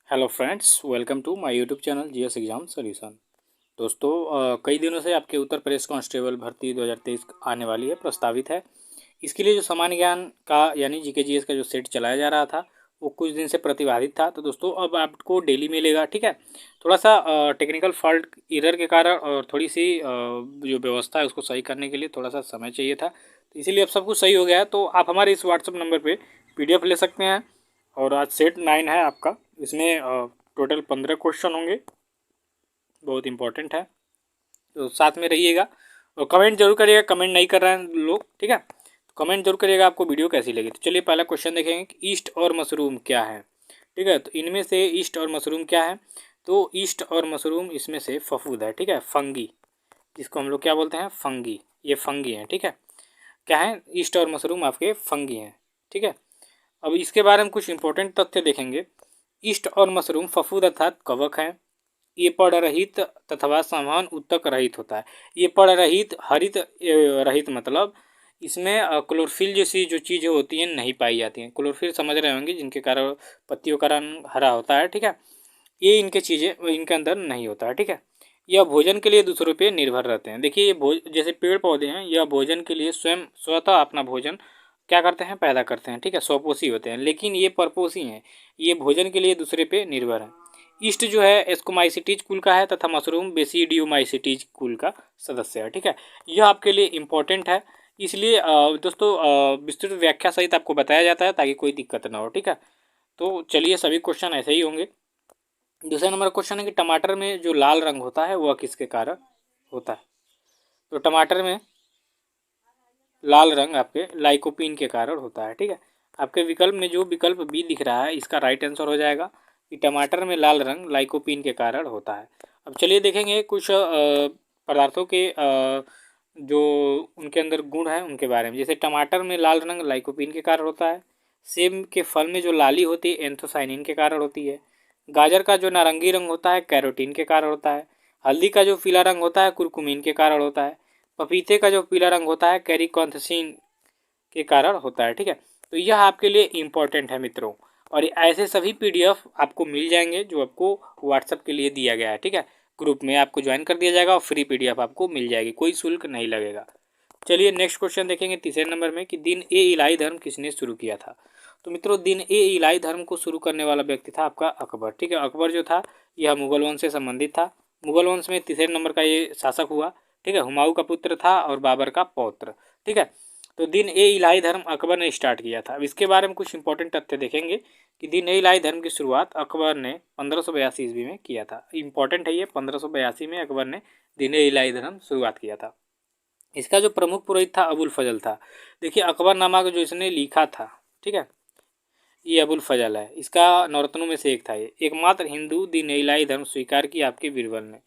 Hello friends, welcome to my YouTube channel GS exam solution. दोस्तों, कई दिनों से आपके उत्तर प्रदेश कांस्टेबल भर्ती 2023 आने वाली है, प्रस्तावित है। इसके लिए जो सामान्य ज्ञान का यानी जीके जीएस का जो सेट चलाया जा रहा था वो कुछ दिन से प्रतिबाधित था। तो दोस्तों अब आपको डेली मिलेगा, ठीक है। थोड़ा सा टेक्निकल फॉल्ट एरर के कारण और थोड़ी सी जो व्यवस्था है उसको सही करने के लिए थोड़ा सा समय चाहिए था, तो इसीलिए अब सब कुछ सही हो गया है। तो आप हमारे इस व्हाट्सअप नंबर पर PDF ले सकते हैं। और आज सेट 9 है आपका, इसमें टोटल 15 क्वेश्चन होंगे, बहुत इंपॉर्टेंट है। तो साथ में रहिएगा और कमेंट जरूर करिएगा। कमेंट नहीं कर रहे हैं लोग, ठीक है, तो कमेंट जरूर करिएगा आपको वीडियो कैसी लगी। तो चलिए पहला क्वेश्चन देखेंगे कि ईस्ट और मशरूम क्या है, ठीक है। तो इनमें से ईस्ट और मशरूम क्या है? तो ईस्ट और मशरूम इसमें से फफूद है, ठीक है, फंगी, जिसको हम लोग क्या बोलते हैं, फंगी। ये फंगी हैं, ठीक है। क्या है? ईस्ट और मशरूम आपके फंगी हैं, ठीक है। अब इसके बारे में कुछ इंपॉर्टेंट तथ्य देखेंगे। ईस्ट और मशरूम फफूद अर्थात कवक है। ये पड़ रहित तथा संवहन उत्तक रहित होता है। ये पड़ रहित हरित रहित मतलब इसमें क्लोरोफिल जैसी जो चीज़ें होती हैं नहीं पाई जाती हैं। क्लोरोफिल समझ रहे होंगे, जिनके कारण पत्तियों का रंग हरा होता है, ठीक है। ये इनके चीज़ें इनके अंदर नहीं होता है, ठीक है। यह भोजन के लिए दूसरों पे निर्भर रहते हैं। देखिए ये जैसे पेड़ पौधे हैं, यह भोजन के लिए स्वतः अपना भोजन क्या करते हैं, पैदा करते हैं, ठीक है, स्वपोषी होते हैं। लेकिन ये परपोषी हैं, ये भोजन के लिए दूसरे पे निर्भर हैं। ईस्ट जो है एस्कोमाइसिटीज कुल का है तथा मशरूम बेसिडियोमाइसिटीज कुल का सदस्य है, ठीक है। यह आपके लिए इम्पोर्टेंट है, इसलिए दोस्तों विस्तृत व्याख्या सहित आपको बताया जाता है ताकि कोई दिक्कत ना हो, ठीक है। तो चलिए सभी क्वेश्चन ऐसे ही होंगे। दूसरा नंबर क्वेश्चन है कि टमाटर में जो लाल रंग होता है वह किसके कारण होता है? तो टमाटर में लाल रंग आपके लाइकोपीन के कारण होता है, ठीक है। आपके विकल्प में जो विकल्प बी दिख रहा है इसका राइट आंसर हो जाएगा कि टमाटर में लाल रंग लाइकोपीन के कारण होता है। अब चलिए देखेंगे कुछ पदार्थों के जो उनके अंदर गुण हैं उनके बारे में। जैसे टमाटर में लाल रंग लाइकोपीन के कारण होता है। सेब के फल में जो लाली होती है एंथोसाइनिन के कारण होती है। गाजर का जो नारंगी रंग होता है कैरोटीन के कारण होता है। हल्दी का जो पीला रंग होता है कुरकुमीन के कारण होता है। पपीते का जो पीला रंग होता है कैरिकॉन्थसिन के कारण होता है, ठीक है। तो यह आपके लिए इम्पोर्टेंट है मित्रों। और ऐसे सभी PDF आपको मिल जाएंगे जो आपको व्हाट्सएप के लिए दिया गया है, ठीक है। ग्रुप में आपको ज्वाइन कर दिया जाएगा और फ्री PDF आपको मिल जाएगी, कोई शुल्क नहीं लगेगा। चलिए नेक्स्ट क्वेश्चन देखेंगे तीसरे नंबर में कि दिन ए इलाही धर्म किसने शुरू किया था? तो मित्रों दिन ए इलाही धर्म को शुरू करने वाला व्यक्ति था आपका अकबर, ठीक है। अकबर जो था यह मुगल वंश से संबंधित था। मुगल वंश में तीसरे नंबर का ये शासक हुआ, ठीक है। हुमायूं का पुत्र था और बाबर का पौत्र, ठीक है। तो दिन ए इलाही धर्म अकबर ने स्टार्ट किया था। अब इसके बारे में कुछ इंपॉर्टेंट तथ्य देखेंगे कि दिन ए इलाही धर्म की शुरुआत अकबर ने 1582 ईस्वी में किया था। इंपॉर्टेंट है ये, 1582 में अकबर ने दिन ए इलाही धर्म शुरुआत किया था। इसका जो प्रमुख पुरोहित था अबुल फजल था। देखिए अकबरनामा को जो इसने लिखा था, ठीक है, ये अबुल फजल है। इसका नौरत्नों में से एक था। ये एकमात्र हिंदू दिन ए इलाही धर्म स्वीकार किया आपके बीरबल ने।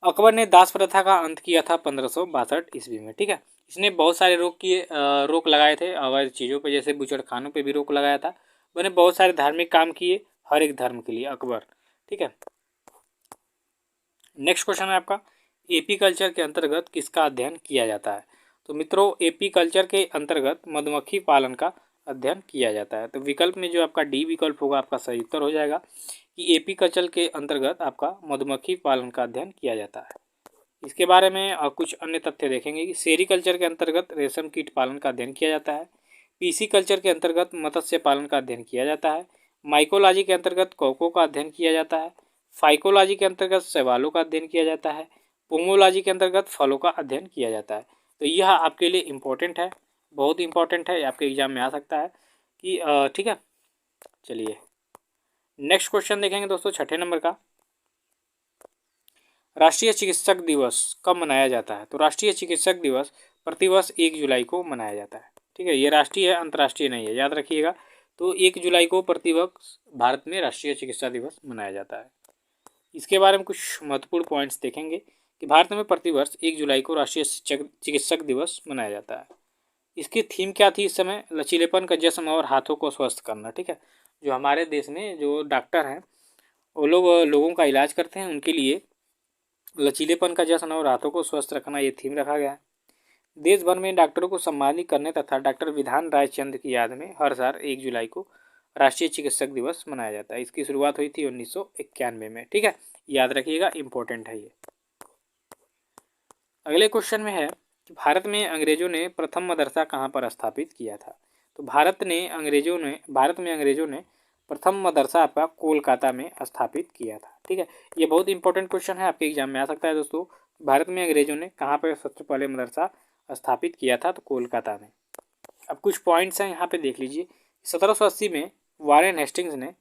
अकबर ने दास प्रथा का अंत किया था 1562 ईस्वी में, ठीक है। इसने बहुत सारे रोक लगाए थे अवैध चीज़ों पे, जैसे बूचड़खानों पे भी रोक लगाया था। मैंने बहुत सारे धार्मिक काम किए हर एक धर्म के लिए अकबर, ठीक है। नेक्स्ट क्वेश्चन है आपका एपी कल्चर के अंतर्गत किसका अध्ययन किया जाता है? तो मित्रों एपी कल्चर के अंतर्गत मधुमक्खी पालन का अध्ययन किया जाता है। तो विकल्प में जो आपका डी विकल्प होगा आपका सही उत्तर हो जाएगा कि एपी कल्चर के अंतर्गत आपका मधुमक्खी पालन का अध्ययन किया जाता है। इसके बारे में कुछ अन्य तथ्य देखेंगे कि सेरीकल्चर के अंतर्गत रेशम कीट पालन का अध्ययन किया जाता है। पीसी कल्चर के अंतर्गत मत्स्य पालन का अध्ययन किया जाता है। माइकोलॉजी के अंतर्गत कौकों का अध्ययन किया जाता है। फाइकोलॉजी के अंतर्गत शैवालों का अध्ययन किया जाता है। पोमोलॉजी के अंतर्गत फलों का अध्ययन किया जाता है। तो यह आपके लिए इम्पोर्टेंट है, बहुत इंपॉर्टेंट है, आपके एग्जाम में आ सकता है कि ठीक है। चलिए नेक्स्ट क्वेश्चन देखेंगे दोस्तों छठे नंबर का। राष्ट्रीय चिकित्सक दिवस कब मनाया जाता है? तो राष्ट्रीय चिकित्सक दिवस प्रतिवर्ष 1 जुलाई को मनाया जाता है, ठीक है। ये राष्ट्रीय है, अंतर्राष्ट्रीय नहीं है, याद रखिएगा। तो 1 जुलाई को प्रतिवर्ष भारत में राष्ट्रीय चिकित्सा दिवस मनाया जाता है। इसके बारे में कुछ महत्वपूर्ण पॉइंट्स देखेंगे कि भारत में प्रतिवर्ष 1 जुलाई को राष्ट्रीय चिकित्सक दिवस मनाया जाता है। इसकी थीम क्या थी इस समय? लचीलेपन का जश्न और हाथों को स्वस्थ करना, ठीक है। जो हमारे देश में जो डॉक्टर हैं वो लोगों का इलाज करते हैं, उनके लिए लचीलेपन का जश्न और हाथों को स्वस्थ रखना ये थीम रखा गया है। देश भर में डॉक्टरों को सम्मानित करने तथा डॉक्टर विधान राय चंद की याद में हर साल 1 जुलाई को राष्ट्रीय चिकित्सक दिवस मनाया जाता है। इसकी शुरुआत हुई थी 1991 में। ठीक है, याद रखिएगा, इम्पोर्टेंट है ये। अगले क्वेश्चन में है कि भारत में अंग्रेजों ने प्रथम मदरसा कहाँ पर स्थापित किया था। तो भारत में अंग्रेजों ने प्रथम मदरसा आपका कोलकाता में स्थापित किया था। ठीक है, ये बहुत इंपॉर्टेंट क्वेश्चन है, आपके एग्जाम में आ सकता है दोस्तों। भारत में अंग्रेजों ने कहाँ पर सबसे पहले मदरसा स्थापित किया था, तो कोलकाता में। अब कुछ पॉइंट्स हैं यहाँ पे देख लीजिए। 1780 में वारेन हेस्टिंग्स ने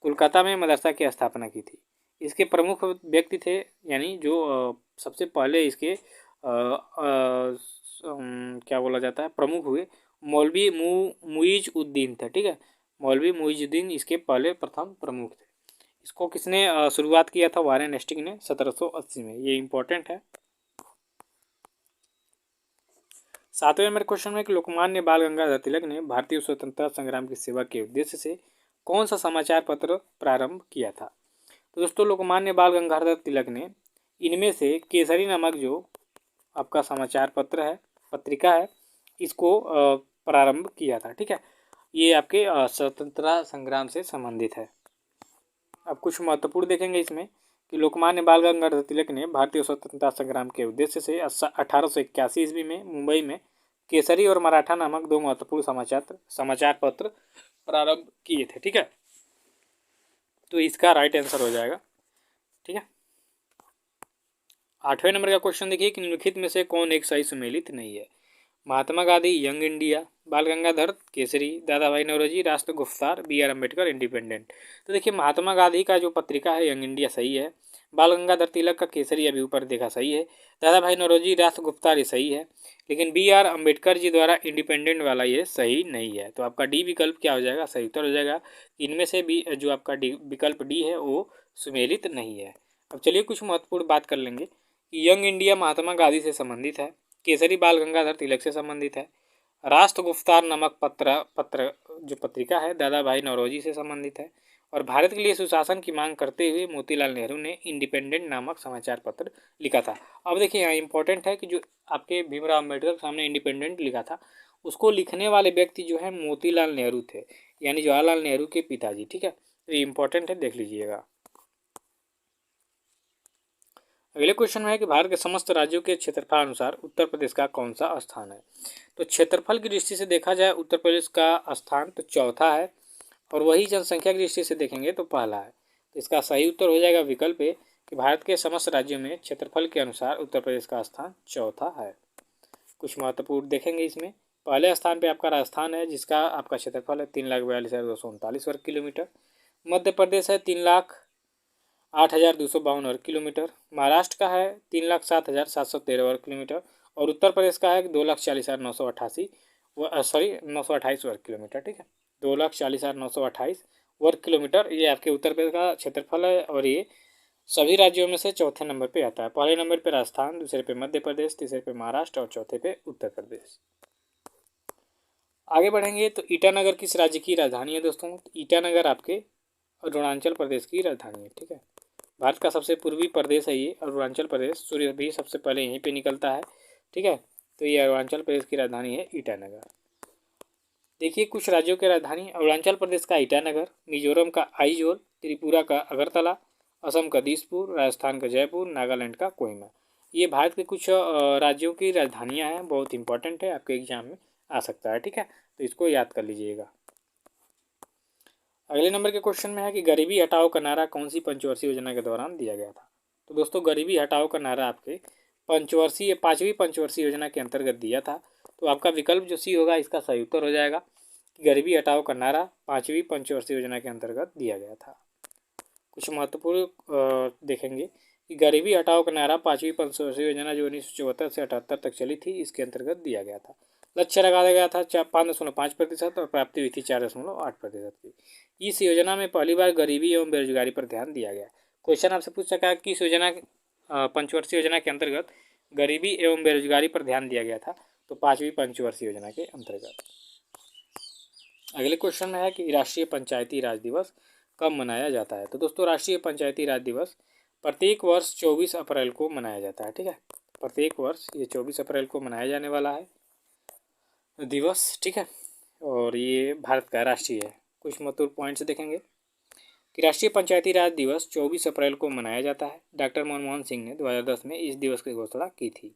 कोलकाता में मदरसा की स्थापना की थी। इसके प्रमुख व्यक्ति थे, यानी जो सबसे पहले इसके क्या बोला जाता है, प्रमुख हुए, मौलवी मुइज उद्दीन थे। ठीक है, मौलवी मुइजुद्दीन इसके पहले प्रथम प्रमुख थे। इसको किसने शुरुआत किया था, वारेन हेस्टिंग ने 1780 में। ये इंपॉर्टेंट है। 7वें नंबर क्वेश्चन में कि लोकमान्य बाल गंगाधर तिलक ने भारतीय स्वतंत्रता संग्राम की सेवा के उद्देश्य से कौन सा समाचार पत्र प्रारंभ किया था। तो दोस्तों लोकमान्य बाल गंगाधर तिलक ने इनमें से केसरी नामक जो आपका समाचार पत्र है, पत्रिका है, इसको प्रारंभ किया था। ठीक है, ये आपके स्वतंत्रता संग्राम से संबंधित है। अब कुछ महत्वपूर्ण देखेंगे इसमें कि लोकमान्य बाल गंगाधर तिलक ने भारतीय स्वतंत्रता संग्राम के उद्देश्य से 1881 ईस्वी में मुंबई में केसरी और मराठा नामक दो महत्वपूर्ण समाचार पत्र प्रारंभ किए थे। ठीक है, तो इसका राइट आंसर हो जाएगा। ठीक है, 8वें नंबर का क्वेश्चन देखिए कि निम्नलिखित में से कौन एक सही सुमेलित नहीं है। महात्मा गांधी यंग इंडिया, बाल गंगाधर केसरी, दादा भाई नौरोजी राष्ट्र गुफ्तार, बी आर अम्बेडकर इंडिपेंडेंट। तो देखिए महात्मा गांधी का जो पत्रिका है यंग इंडिया सही है, बाल गंगाधर तिलक का केसरी अभी ऊपर देखा सही है, दादा भाई नौरोजी राष्ट्र गुफ्तार ये सही है, लेकिन बी आर अम्बेडकर जी द्वारा इंडिपेंडेंट वाला ये सही नहीं है। तो आपका डी विकल्प क्या हो जाएगा, सही उत्तर हो जाएगा। इनमें से भी जो आपका विकल्प डी है वो सुमेलित नहीं है। अब चलिए कुछ महत्वपूर्ण बात कर लेंगे कि यंग इंडिया महात्मा गांधी से संबंधित है, केसरी बाल गंगाधर तिलक से संबंधित है, राष्ट्र गुफ्तार नामक पत्र जो पत्रिका है दादा भाई नौरोजी से संबंधित है, और भारत के लिए सुशासन की मांग करते हुए मोतीलाल नेहरू ने इंडिपेंडेंट नामक समाचार पत्र लिखा था। अब देखिए यहाँ इंपॉर्टेंट है कि जो आपके भीमराव अम्बेडकर के सामने इंडिपेंडेंट लिखा था, उसको लिखने वाले व्यक्ति जो है मोतीलाल नेहरू थे, यानी जवाहरलाल नेहरू के पिताजी। ठीक है, तो ये इंपॉर्टेंट है, देख लीजिएगा। अगले क्वेश्चन में है कि भारत के समस्त राज्यों के क्षेत्रफल अनुसार उत्तर प्रदेश का कौन सा स्थान है। तो क्षेत्रफल की दृष्टि से देखा जाए उत्तर प्रदेश का स्थान तो चौथा है, और वही जनसंख्या की दृष्टि से देखेंगे तो पहला है। तो इसका सही उत्तर हो जाएगा विकल्प ए कि भारत के समस्त राज्यों में क्षेत्रफल के अनुसार उत्तर प्रदेश का स्थान चौथा है। कुछ महत्वपूर्ण देखेंगे इसमें। पहले स्थान पे आपका राजस्थान है, जिसका आपका क्षेत्रफल है 3,42,239 वर्ग किलोमीटर। मध्य प्रदेश है 3,08,252 वर्ग किलोमीटर। महाराष्ट्र का है 3,07,713 वर्ग किलोमीटर, और उत्तर प्रदेश का है 2,40,928 वर्ग किलोमीटर। ठीक है, 2,40,928 वर्ग किलोमीटर ये आपके उत्तर प्रदेश का क्षेत्रफल है, और ये सभी राज्यों में से चौथे नंबर पे आता है। पहले नंबर पे राजस्थान, दूसरे पे मध्य प्रदेश, तीसरे पे महाराष्ट्र और चौथे पे उत्तर प्रदेश। आगे बढ़ेंगे तो ईटानगर किस राज्य की राजधानी है दोस्तों। ईटानगर आपके अरुणाचल प्रदेश की राजधानी है। ठीक है, भारत का सबसे पूर्वी प्रदेश है ये अरुणाचल प्रदेश, सूर्य भी सबसे पहले यहीं पे निकलता है। ठीक है, तो ये अरुणाचल प्रदेश की राजधानी है ईटानगर। देखिए कुछ राज्यों की राजधानी, अरुणाचल प्रदेश का ईटानगर, मिजोरम का आइजोल, त्रिपुरा का अगरतला, असम का दिसपुर, राजस्थान का जयपुर, नागालैंड का कोहिमा। ये भारत के कुछ राज्यों की राजधानियाँ हैं, बहुत इंपॉर्टेंट है, आपके एग्जाम में आ सकता है। ठीक है, तो इसको याद कर लीजिएगा। अगले नंबर के क्वेश्चन में है कि गरीबी हटाओ का नारा कौन सी पंचवर्षीय योजना के दौरान दिया गया था। तो दोस्तों गरीबी हटाओ का नारा आपके पाँचवीं पंचवर्षीय योजना के अंतर्गत दिया था। तो आपका विकल्प जो सी होगा इसका सही उत्तर हो जाएगा कि गरीबी हटाओ का नारा पाँचवीं पंचवर्षीय योजना के अंतर्गत दिया गया था। कुछ महत्वपूर्ण देखेंगे कि गरीबी हटाओ का नारा पाँचवीं पंचवर्षीय योजना जो 1974 से 78 तक चली थी, इसके अंतर्गत दिया गया था। लक्ष्य लगाया गया था 5.5% और प्राप्ति हुई थी 4.8% की। इस योजना में पहली बार गरीबी एवं बेरोजगारी पर ध्यान दिया गया। क्वेश्चन आपसे पूछ सका कि इस योजना पंचवर्षीय योजना के अंतर्गत गरीबी एवं बेरोजगारी पर ध्यान दिया गया था, तो पाँचवीं पंचवर्षीय योजना के अंतर्गत। अगले क्वेश्चन में है कि राष्ट्रीय पंचायती राज दिवस कब मनाया जाता है। तो दोस्तों राष्ट्रीय पंचायती राज दिवस प्रत्येक वर्ष 24 अप्रैल को मनाया जाता है। ठीक है, प्रत्येक वर्ष ये 24 अप्रैल को मनाया जाने वाला है दिवस। ठीक है, और ये भारत का राष्ट्रीय है। कुछ महत्वपूर्ण पॉइंट्स देखेंगे कि राष्ट्रीय पंचायती राज दिवस 24 अप्रैल को मनाया जाता है। डॉक्टर मनमोहन सिंह ने 2010 में इस दिवस की घोषणा की थी।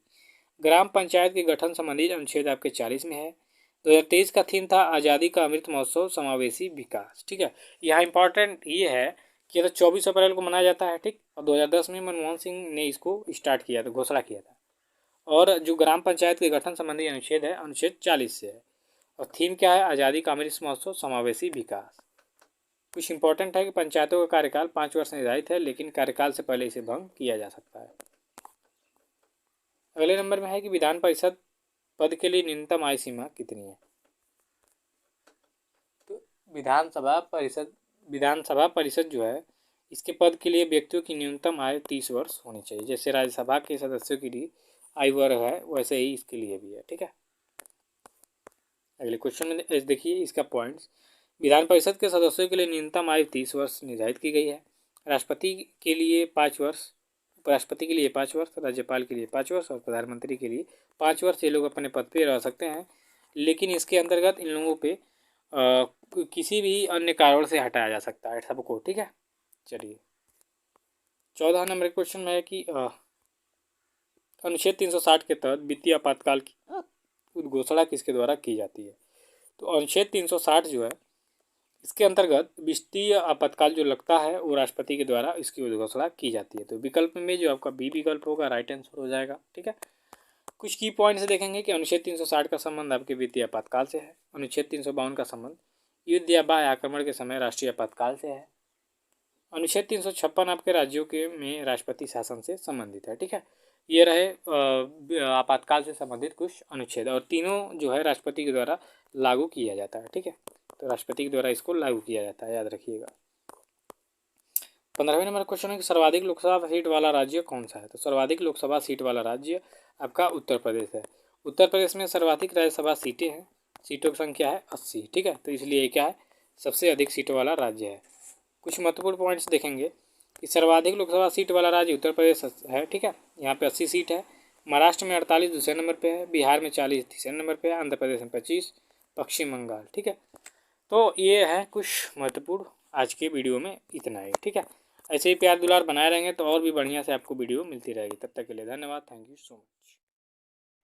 ग्राम पंचायत के गठन संबंधी अनुच्छेद आपके 40 में है। 2023 का थीम था आज़ादी का अमृत महोत्सव समावेशी विकास। ठीक है, यहाँ इंपॉर्टेंट ये है कि तो 24 अप्रैल को मनाया जाता है, ठीक, और 2010 में मनमोहन सिंह ने इसको स्टार्ट किया था, घोषणा किया था। और जो ग्राम पंचायत के गठन संबंधी अनुच्छेद है, अनुच्छेद 40 से है। और थीम क्या है? आज़ादी का अमृत महोत्सव समावेशी विकास। कुछ इंपॉर्टेंट है कि पंचायतों का कार्यकाल 5 वर्ष निर्धारित है, लेकिन कार्यकाल से पहले इसे भंग किया जा सकता है। अगले नंबर में है कि विधान परिषद पद के लिए न्यूनतम आयु सीमा कितनी है? तो विधानसभा परिषद जो है, इसके पद के लिए व्यक्तियों की न्यूनतम आयु 30 वर्ष होनी चाहिए। जैसे राज्यसभा के सदस्यों की लिए आयु वर्ग है, वैसे ही इसके लिए भी है। ठीक है, अगले क्वेश्चन में देखिए इसका पॉइंट्स। विधान परिषद के सदस्यों के लिए न्यूनतम आयु 30 वर्ष निर्धारित की गई है। राष्ट्रपति के लिए 5 वर्ष, उपराष्ट्रपति के लिए 5 वर्ष, राज्यपाल के लिए 5 वर्ष और प्रधानमंत्री के लिए 5 वर्ष ये लोग अपने पद पे रह सकते हैं। लेकिन इसके अंतर्गत इन लोगों पे किसी भी अन्य कारण से हटाया जा सकता है सबको। ठीक है, चलिए 14 नंबर क्वेश्चन में है कि अनुच्छेद 360 के तहत वित्तीय आपातकाल की उद्घोषणा किसके द्वारा की जाती है? तो अनुच्छेद 360 जो है, इसके अंतर्गत वित्तीय आपातकाल जो लगता है वो राष्ट्रपति के द्वारा इसकी उद्घोषणा की जाती है। तो विकल्प में जो आपका बी विकल्प होगा राइट आंसर हो जाएगा। ठीक है, कुछ की पॉइंट्स देखेंगे कि अनुच्छेद 360 का संबंध आपके वित्तीय आपातकाल से है। अनुच्छेद 352 का संबंध युद्ध या बाह्य आक्रमण के समय राष्ट्रीय आपातकाल से है। अनुच्छेद 356 आपके राज्यों के में राष्ट्रपति शासन से संबंधित है। ठीक है, ये रहे आपातकाल से संबंधित कुछ अनुच्छेद, और तीनों जो है राष्ट्रपति के द्वारा लागू किया जाता है। ठीक है, तो राष्ट्रपति के द्वारा इसको लागू किया जाता है, याद रखिएगा। 15वें नंबर क्वेश्चन है कि सर्वाधिक लोकसभा सीट वाला राज्य कौन सा है? तो सर्वाधिक लोकसभा सीट वाला राज्य आपका उत्तर प्रदेश है। उत्तर प्रदेश में सर्वाधिक राज्यसभा सीटें हैं, सीटों की संख्या है 80। ठीक है, तो इसलिए क्या है, सबसे अधिक सीटों वाला राज्य है। कुछ महत्वपूर्ण पॉइंट्स देखेंगे कि सर्वाधिक लोकसभा सीट वाला राज्य उत्तर प्रदेश है। ठीक है, यहाँ पे 80 सीट है। महाराष्ट्र में 48 दूसरे नंबर पे है, बिहार में 40 तीसरे नंबर पे है, आंध्र प्रदेश में 25, पश्चिम बंगाल। ठीक है, तो ये है कुछ महत्वपूर्ण आज के वीडियो में इतना ही। ठीक है, ऐसे ही प्यार दुलार बनाए रहेंगे तो और भी बढ़िया से आपको वीडियो मिलती रहेगी। तब तक के लिए धन्यवाद, थैंक यू सो मच।